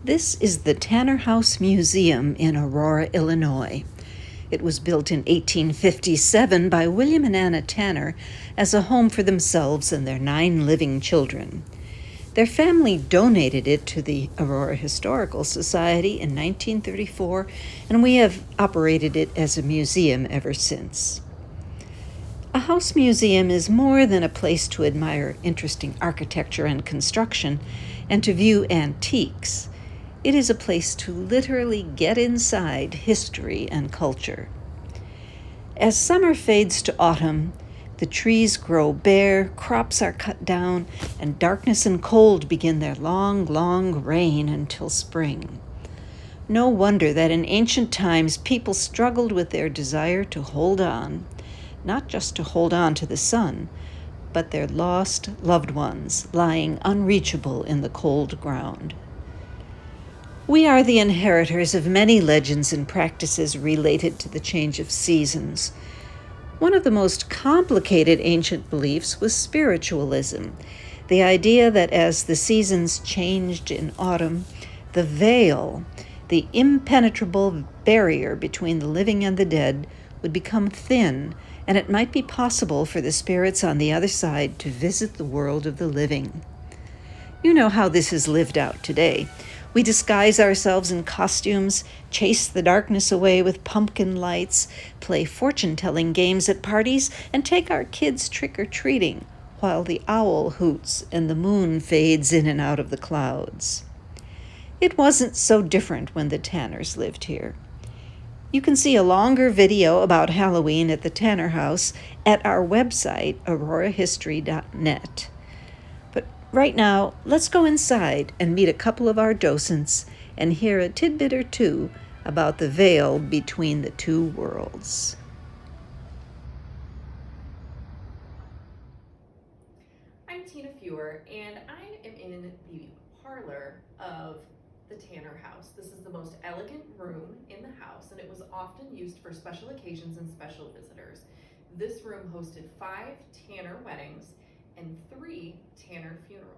This is the Tanner House Museum in Aurora, Illinois. It was built in 1857 by William and Anna Tanner as a home for themselves and their 9 living children. Their family donated it to the Aurora Historical Society in 1934, and we have operated it as a museum ever since. A house museum is more than a place to admire interesting architecture and construction and to view antiques. It is a place to literally get inside history and culture. As summer fades to autumn, the trees grow bare, crops are cut down, and darkness and cold begin their long, long reign until spring. No wonder that in ancient times people struggled with their desire to hold on, not just to hold on to the sun, but their lost loved ones lying unreachable in the cold ground. We are the inheritors of many legends and practices related to the change of seasons. One of the most complicated ancient beliefs was spiritualism, the idea that as the seasons changed in autumn, the veil, the impenetrable barrier between the living and the dead, would become thin, and it might be possible for the spirits on the other side to visit the world of the living. You know how this is lived out today. We disguise ourselves in costumes, chase the darkness away with pumpkin lights, play fortune-telling games at parties, and take our kids trick-or-treating while the owl hoots and the moon fades in and out of the clouds. It wasn't so different when the Tanners lived here. You can see a longer video about Halloween at the Tanner House at our website, aurorahistory.net. Right now, let's go inside and meet a couple of our docents and hear a tidbit or two about the veil between the two worlds. I'm Tina Fewer, and I am in the parlor of the Tanner House. This is the most elegant room in the house, and it was often used for special occasions and special visitors. This room hosted 5 Tanner weddings and 3 Tanner funerals.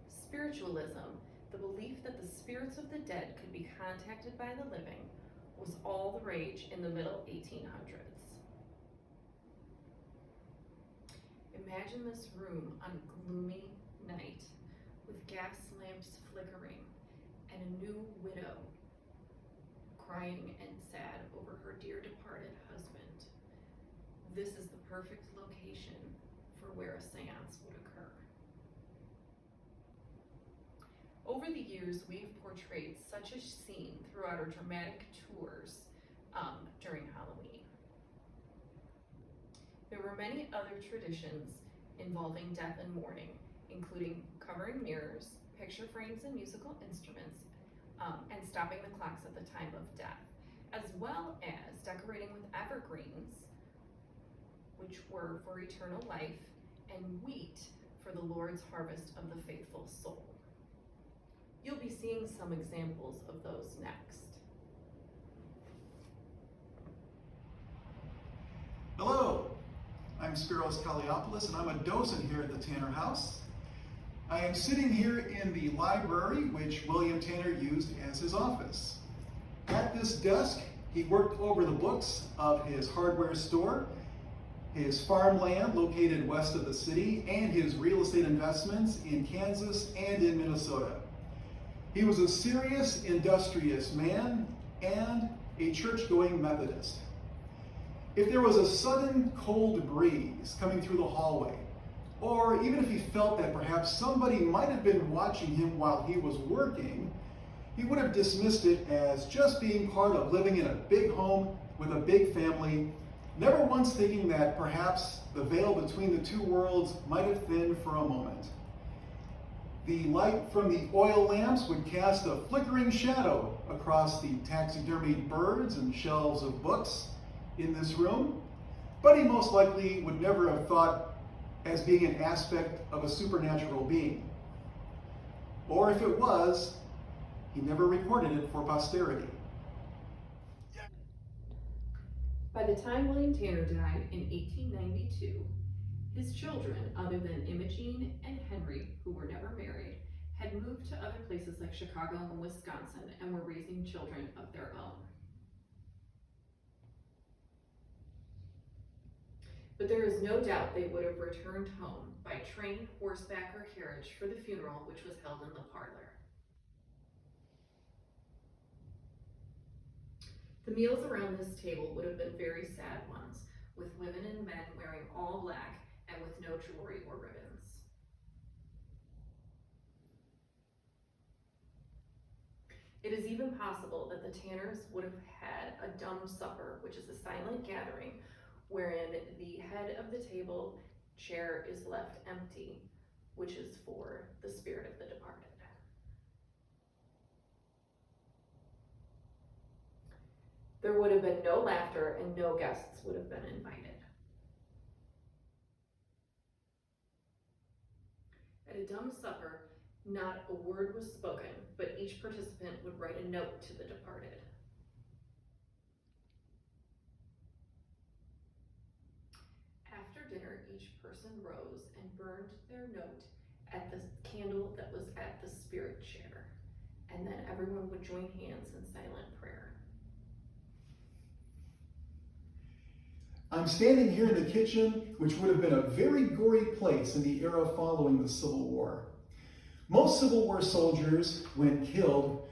Spiritualism, the belief that the spirits of the dead could be contacted by the living, was all the rage in the middle 1800s. Imagine this room on a gloomy night with gas lamps flickering and a new widow crying and sad over her dear departed husband. This is the perfect location for where a seance would occur. Over the years, we've portrayed such a scene throughout our dramatic tours during Halloween. There were many other traditions involving death and mourning, including covering mirrors, picture frames and musical instruments, and stopping the clocks at the time of death, as well as decorating with evergreens, which were for eternal life, and wheat for the Lord's harvest of the faithful soul. You'll be seeing some examples of those next. Hello, I'm Spiros Kaliopoulos, and I'm a docent here at the Tanner House. I am sitting here in the library, which William Tanner used as his office. At this desk, he worked over the books of his hardware store, his farmland located west of the city, and his real estate investments in Kansas and in Minnesota. He was a serious, industrious man and a church-going Methodist. If there was a sudden cold breeze coming through the hallway, or even if he felt that perhaps somebody might have been watching him while he was working, he would have dismissed it as just being part of living in a big home with a big family, never once thinking that perhaps the veil between the two worlds might have thinned for a moment. The light from the oil lamps would cast a flickering shadow across the taxidermied birds and shelves of books in this room, but he most likely would never have thought as being an aspect of a supernatural being. Or if it was, he never recorded it for posterity. By the time William Tanner died in 1892, his children, other than Imogene and Henry, who were never married, had moved to other places like Chicago and Wisconsin and were raising children of their own. But there is no doubt they would have returned home by train, horseback, or carriage for the funeral, which was held in the parlor. The meals around this table would have been very sad ones, with women and men wearing all black and with no jewelry or ribbons. It is even possible that the Tanners would have had a dumb supper, which is a silent gathering wherein the head of the table chair is left empty, which is for the spirit of the departed. There would have been no laughter and no guests would have been invited. At a dumb supper, not a word was spoken, but each participant would write a note to the departed. After dinner, each person rose and burned their note at the candle that was at the spirit chair, and then everyone would join hands in silent prayer. I'm standing here in the kitchen, which would have been a very gory place in the era following the Civil War. Most Civil War soldiers, when killed,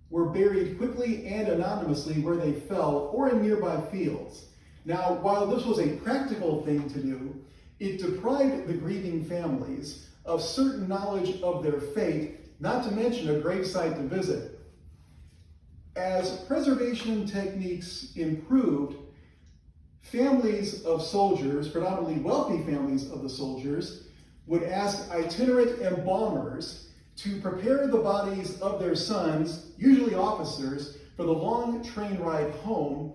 were buried quickly and anonymously where they fell or in nearby fields. Now, while this was a practical thing to do, it deprived the grieving families of certain knowledge of their fate, not to mention a gravesite to visit. As preservation techniques improved, families of soldiers, predominantly wealthy families of the soldiers, would ask itinerant embalmers to prepare the bodies of their sons, usually officers, for the long train ride home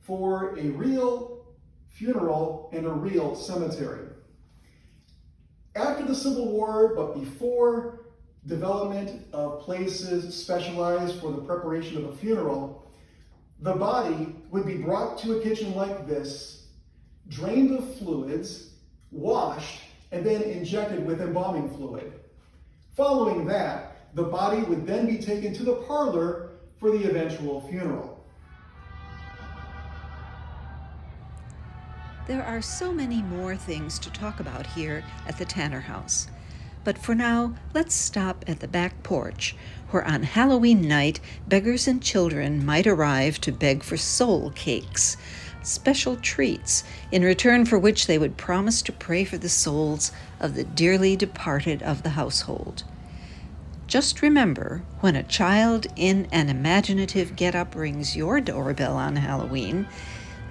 for a real funeral and a real cemetery. After the Civil War, but before development of places specialized for the preparation of a funeral, the body would be brought to a kitchen like this, drained of fluids, washed, and then injected with embalming fluid. Following that, the body would then be taken to the parlor for the eventual funeral. There are so many more things to talk about here at the Tanner House. But for now, let's stop at the back porch, where on Halloween night, beggars and children might arrive to beg for soul cakes, special treats, in return for which they would promise to pray for the souls of the dearly departed of the household. Just remember, when a child in an imaginative get-up rings your doorbell on Halloween,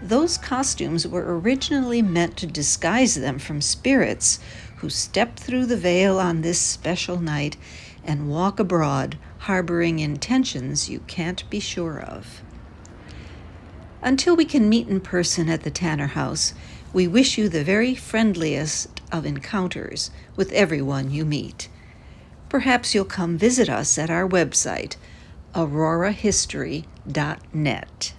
those costumes were originally meant to disguise them from spirits who step through the veil on this special night and walk abroad harboring intentions you can't be sure of. Until we can meet in person at the Tanner House, we wish you the very friendliest of encounters with everyone you meet. Perhaps you'll come visit us at our website, aurorahistory.net.